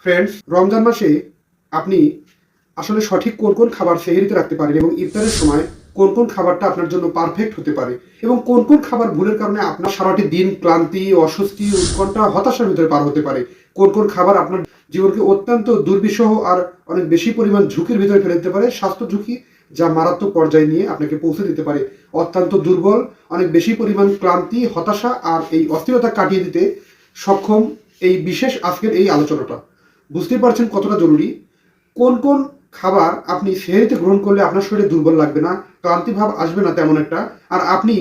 Friends, Ramzan মাসে আপনি আসলে সঠিক কোন কোন খাবার সেহরিতে রাখতে পারেন এবং ইফতারের সময় কোন কোন খাবারটা আপনার জন্য পারফেক্ট হতে পারে এবং কোন কোন খাবার ভুলের কারণে আপনার সারাটি দিন ক্লান্তি, অস্বস্তি, উৎকণ্ঠা, হতাশার ভিতরে পার হতে পারে। কোন কোন খাবার আপনার জীবনকে অত্যন্ত দুর্বিষহ আর অনেক বেশি পরিমাণ ঝুঁকির ভিতরে ফেলে দিতে পারে, স্বাস্থ্য ঝুঁকি যা মারাত্মক পর্যায়ে নিয়ে আপনাকে পৌঁছে দিতে পারে। অত্যন্ত দুর্বল, অনেক বেশি পরিমাণ ক্লান্তি, হতাশা আর এই অস্থিরতা কাটিয়ে দিতে সক্ষম এই বিশেষ আজকের এই আলোচনাটা। বুঝতেই পারছেন কতটা জরুরি। কোন কোন খাবার আপনি সেহরিতে গ্রহণ করলে আপনার শরীরে দুর্বল লাগবে না, ক্লান্তি ভাব আসবে না তেমন একটা, আর আপনি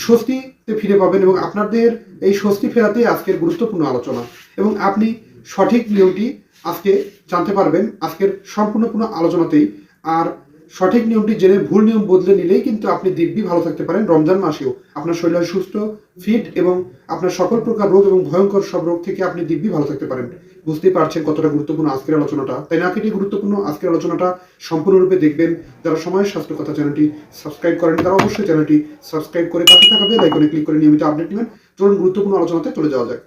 স্বস্তিতে ফিরে পাবেন এবং আপনার দেহের এই স্বস্তি ফেরাতেই আজকের গুরুত্বপূর্ণ আলোচনা। এবং আপনি সঠিক নিয়মটি আজকে জানতে পারবেন আজকের সম্পূর্ণ আলোচনাতেই। আর সঠিক নিয়মটি জেনে ভুল নিয়ম বদলে নিলেই কিন্তু আপনি দিব্যি ভালো থাকতে পারেন রমজান মাসেও। আপনার শরীর সুস্থ, ফিট এবং আপনার সকল প্রকার রোগ এবং ভয়ঙ্কর সব রোগ থেকে আপনি দিব্যি ভালো থাকতে পারেন। বুঝতেই পারছেন কতটা গুরুত্বপূর্ণ আজকের আলোচনাটা, তাই না কেটে গুরুত্বপূর্ণ আজকের আলোচনাটা সম্পূর্ণরূপে দেখবেন। যারা সময়ের স্বাস্থ্য কথা চ্যানেলটি সাবস্ক্রাইব করেন তারা অবশ্যই চ্যানেলটি সাবস্ক্রাইব করে পাশে থাকা বেল আইকনে ক্লিক করে নিয়মিত আপডেট নেবেন। চলুন গুরুত্বপূর্ণ আলোচনাতে চলে যাওয়া যাক।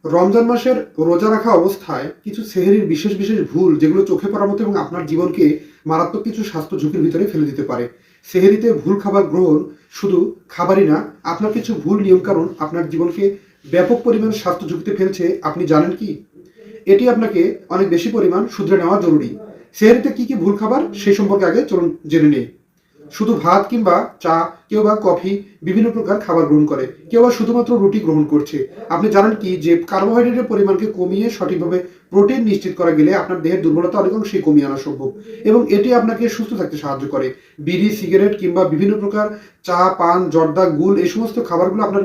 রমজান মাসের রোজা রাখা অবস্থায় কিছু সেহরির বিশেষ ভুল যেগুলো চোখে পড়ার মতো এবং আপনার জীবনকে মারাত্মক কিছু স্বাস্থ্য ঝুঁকির ভিতরে ফেলে দিতে পারে। সেহরিতে ভুল খাবার গ্রহণ শুধু খাবারই না, আপনার কিছু ভুল নিয়মকানুন আপনার জীবনকে ব্যাপক পরিমাণ স্বাস্থ্য ঝুঁকিতে ফেলছে। আপনি জানেন কি? এটি আপনাকে অনেক বেশি পরিমাণ শুধরে নেওয়া জরুরি। সেহরিতে কি কি ভুল খাবার সেই সম্পর্কে আগে চলুন জেনে নেই। শুধু ভাত কিংবা চা, কেউ বা কফি, বিভিন্ন প্রকার খাবার গ্রহণ করে, কেউ বা শুধুমাত্র রুটি গ্রহণ করছে। আপনি জানেন কি যে কার্বোহাইড্রেটের পরিমাণকে কমিয়ে সঠিকভাবে প্রোটিন নিশ্চিত করা গেলে আপনার দেহের দুর্বলতা অনেকাংশেই কমিয়ে আনা সম্ভব এবং এটি আপনাকে সুস্থ থাকতে সাহায্য করে। বিড়ি, সিগারেট কিংবা বিভিন্ন প্রকার চা, পান, জর্দা, গুল এই সমস্ত খাবারগুলো আপনার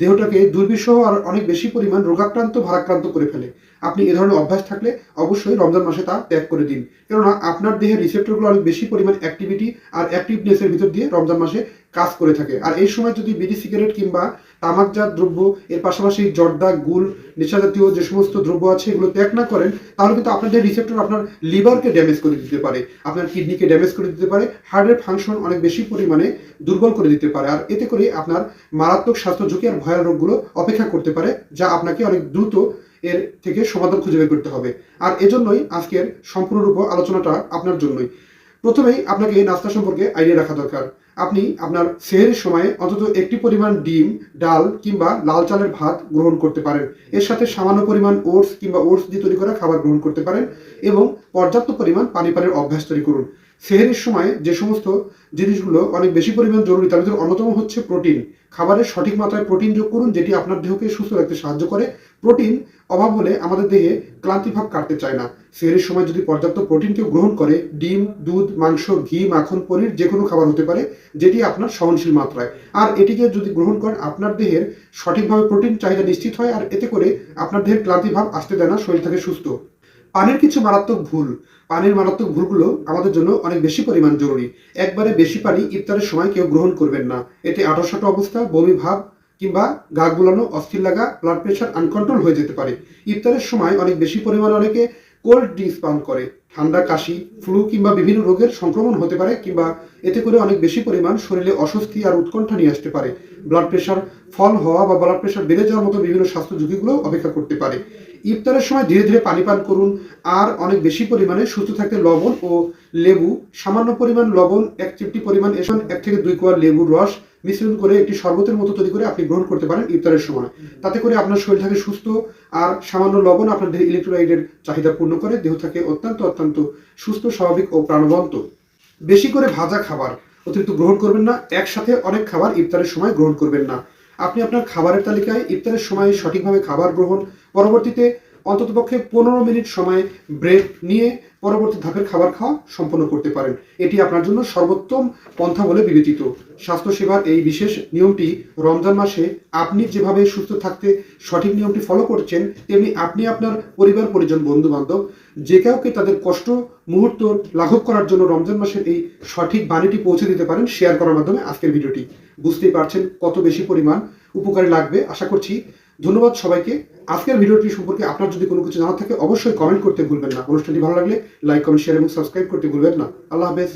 দেহটাকে দুর্বিষহ আর অনেক বেশি পরিমাণ রোগাক্রান্ত, ভারাক্রান্ত করে ফেলে। আপনি এ ধরনের অভ্যাস থাকলে অবশ্যই রমজান মাসে তা ত্যাগ করে দিন, কেননা আপনার দেহের রিসেপ্টরগুলো অনেক বেশি পরিমাণ অ্যাক্টিভিটি আর অ্যাক্টিভনেসের ভিতর দিয়ে রমজান মাসে কাজ করে থাকে। আর এই সময় যদি বিড়ি, সিগারেট কিংবা তামাকজাত দ্রব্য, এর পাশাপাশি জর্দা, গুল, নেশাজাতীয় যে সমস্ত দ্রব্য আছে এগুলো ত্যাগ না করেন, তাহলে কিন্তু আপনাদের রিসেপ্টর আপনার লিভারকে ড্যামেজ করে দিতে পারে, আপনার কিডনিকে ড্যামেজ করে দিতে পারে, হার্টের ফাংশন অনেক বেশি পরিমাণে দুর্বল করে দিতে পারে। আর এতে করে আপনার মারাত্মক স্বাস্থ্য ঝুঁকি আর ভয়াল রোগগুলো অপেক্ষা করতে পারে, যা আপনাকে অনেক দ্রুত এর থেকে সমাধান খুঁজে বের করতে হবে। আর এজন্যই আজকের সম্পূর্ণরূপ আলোচনাটা আপনার জন্যই। প্রথমেই আপনাকে নাস্তা সম্পর্কে আইডিয়া রাখা দরকার। আপনি আপনার সেহরির সময়ে অন্তত একটি পরিমাণ ডিম, ডাল কিংবা লাল চালের ভাত গ্রহণ করতে পারেন। এর সাথে সামান্য পরিমাণ ওটস কিংবা ওটস দিয়ে তৈরি করা খাবার গ্রহণ করতে পারেন এবং পর্যাপ্ত পরিমাণ পানির অভ্যাস তৈরি করুন। সেহরির সময় যে সমস্ত জিনিসগুলো অনেক বেশি পরিমাণ জরুরি তার ভিতরে অন্যতম হচ্ছে প্রোটিন। খাবারের সঠিক মাত্রায় প্রোটিন যোগ করুন, যেটি আপনার দেহকে সুস্থ রাখতে সাহায্য করে। প্রোটিন অভাব হলে আমাদের দেহে ক্লান্তিভাব কাটতে চায় না। সেহরির সময় যদি পর্যাপ্ত প্রোটিন কেউ গ্রহণ করে, ডিম, দুধ, মাংস, ঘি, মাখন, পনির যে কোনো খাবার হতে পারে যেটি আপনার সহনশীল মাত্রায়। আর এটিকে যদি গ্রহণ করেন আপনার দেহের সঠিকভাবে প্রোটিন চাহিদা নিশ্চিত হয় আর এতে করে আপনার দেহের ক্লান্তিভাব আসতে দেয় না, শরীর থাকে সুস্থ। পানির কিছু মারাত্মক ভুল। পানির মারাত্মক ভুলগুলো আমাদের জন্য অনেক বেশি পরিমাণ জরুরি। একবারে বেশি পানি ইফতারের সময় কেউ গ্রহণ করবেন না। এতে আঁটসাঁট অবস্থা, বমি ভাব কিংবা গা গুলানো, অস্থির লাগা, ব্লাড প্রেশার আনকন্ট্রোল হয়ে যেতে পারে। ইফতারের সময় অনেক বেশি পরিমাণে অনেকে কোল্ড ড্রিঙ্কস পান করে। ঠান্ডা, কাশি, ফ্লু কিংবা বিভিন্ন রোগের সংক্রমণ হতে পারে কিংবা এতে করে অনেক বেশি পরিমাণ শরীরে অস্বস্তি আর উৎকণ্ঠা নিয়ে আসতে পারে। ব্লাড প্রেশার ফল হওয়া বা ব্লাড প্রেশার বেড়ে যাওয়ার মতো বিভিন্ন স্বাস্থ্য ঝুঁকিগুলো অপেক্ষা করতে পারে। ইফতারের সময় ধীরে ধীরে পানি পান করুন আর অনেক বেশি পরিমাণে সুস্থ থাকতে লবণ ও লেবু, সামান্য পরিমাণ লবণ, এক চিমটি পরিমাণ এসব 1 থেকে 2 কোয়া লেবুর রস মিশ্রণ করে একটি শরবতের মতো তৈরি করে আপনি গ্রহণ করতে পারেন ইফতারের সময়। তাতে করে আপনার শরীর থাকে সুস্থ আর সামান্য লবণ আপনার দেহে ইলেকট্রোলাইটের চাহিদা পূর্ণ করে, দেহ থাকে অত্যন্ত সুস্থ, স্বাভাবিক ও প্রাণবন্ত। বেশি করে ভাজা খাবার অতিরিক্ত গ্রহণ করবেন না। একসাথে অনেক খাবার ইফতারের সময় গ্রহণ করবেন না। আপনি আপনার খাবারের তালিকায় ইফতারের সময় সঠিকভাবে খাবার গ্রহণ, পরবর্তীতে অন্ততপক্ষে 15 মিনিট সময় ব্রেক নিয়ে পরবর্তী ধাপের খাবার খাওয়া সম্পন্ন করতে পারেন। এটি আপনার জন্য সর্বোত্তম পন্থা বলে বিবেচিত। স্বাস্থ্যসেবার এই বিশেষ নিয়মটি রমজান মাসে আপনি যেভাবে সুস্থ থাকতে সঠিক নিয়মটি ফলো করছেন, তেমনি আপনি আপনার পরিবার, পরিজন, বন্ধু বান্ধব যে কাউকে তাদের কষ্ট মুহূর্ত লাঘব করার জন্য রমজান মাসের এই সঠিক বাণীটি পৌঁছে দিতে পারেন শেয়ার করার মাধ্যমে। আজকের ভিডিওটি বুঝতেই পারছেন কত বেশি পরিমাণ উপকারী লাগবে আশা করছি। ধন্যবাদ সবাইকে। আজকের ভিডিওটি সম্পর্কে আপনার যদি কোনো কিছু জানার থাকে অবশ্যই কমেন্ট করতে ভুলবেন না। অনুষ্ঠানটি ভালো লাগলে লাইক, কমেন্ট, শেয়ার এবং সাবস্ক্রাইব করতে ভুলবেন না। আল্লাহ হাফেজ।